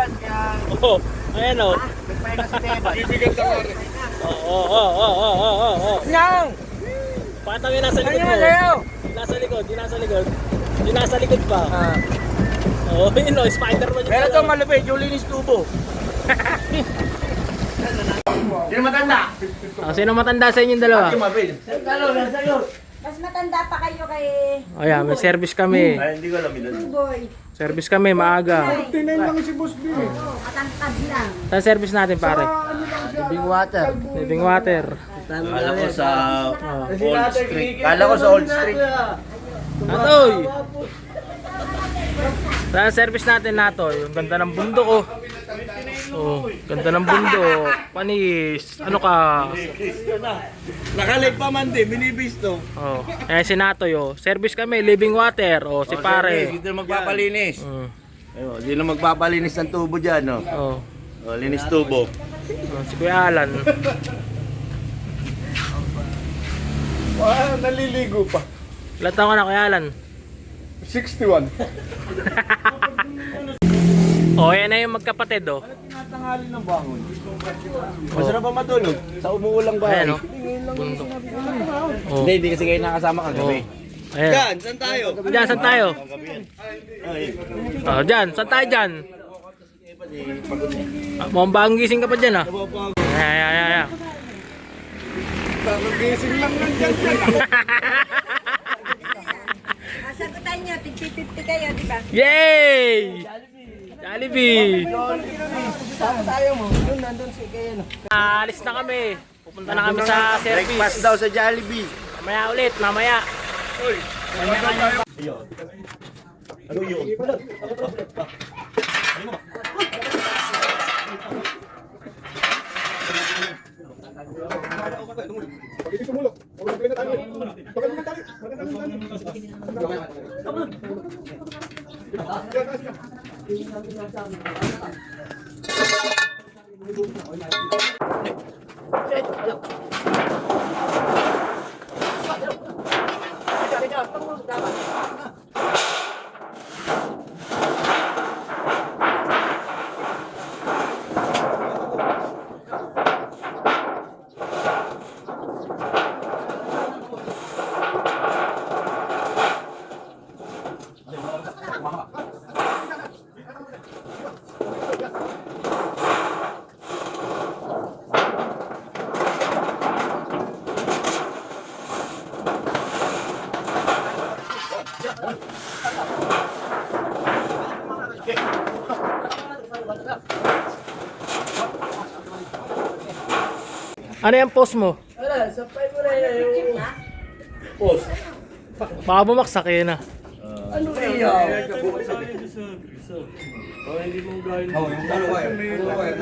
Teban, kaya... Oh, ayan o. Nagpahinga si Teban. Bibigyan ka nga. Nyang! Pakita mo yung nasa likod Ano mo. naman sa'yo? Nasa likod, yung nasa likod. Yung nasa likod pa. Ah. Oh, yun o, Spider-Man yung Pero ito dalawa. malupit, yung linis tubo. Sino matanda? Sino matanda sa inyong dalawa? Mabel. Sa'yo. Mas matanda pa kayo kay Ayan, may service kami. Ay, hindi ko alam yun. Boy. Service kami, maaga. Tinayin lang si Boss B. Matangkad lang. Saan service natin, pare? Living water. Living water. Kala ko sa Old Street. Kala ko sa Old Street. Natoy! Saan service natin nato? Yung ganda ng bundok oh. Oh, ganda ng bundok. Panis. Ano ka? Nakalig pa man din, binibis to. Oh, eh si Natoy oh. Service kami, living water. Oh, si pare. Dito na magpapalinis. Ayun, dito na magpapalinis ng tubo dyan, no? Oh. Oh, linis tubo. Si Kuya Alan. Naliligo pa. Ilan taon ka na, Kuya Alan? 61. Oh, yan na yung magkapatid oh. Tinatanghali ng bangon. Masarap ba matulog? Sa umuulang ba? Ayan oh. Bundok. Oh. Hindi kasi kayo nakasama kagabi. Ayan. Saan tayo? Diyan, saan tayo? Oh, diyan, saan tayo diyan? Mukhang bagong gising ka pa dyan ah. Ayan. Gising lang nandiyan. Sagutan nyo, 50-50 kayo, di ba? Yay! Jollibee! Tayo mo. Doon nandun si kayo. Alis na kami. Pupunta na kami sa Breakfast service. daw sa Jollibee. Mamaya ulit, mamaya. Ano yun? Ano yung post mo? Wala, sapay mo na yung post. Baka bumaksak yun ah. Ano iyaw?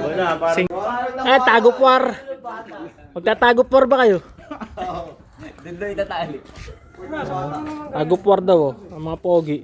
Wala, parang... Tagupwar. Magtatagupwar ba kayo? Doon na itatali. Tagupwar daw oh, ang mga pogi.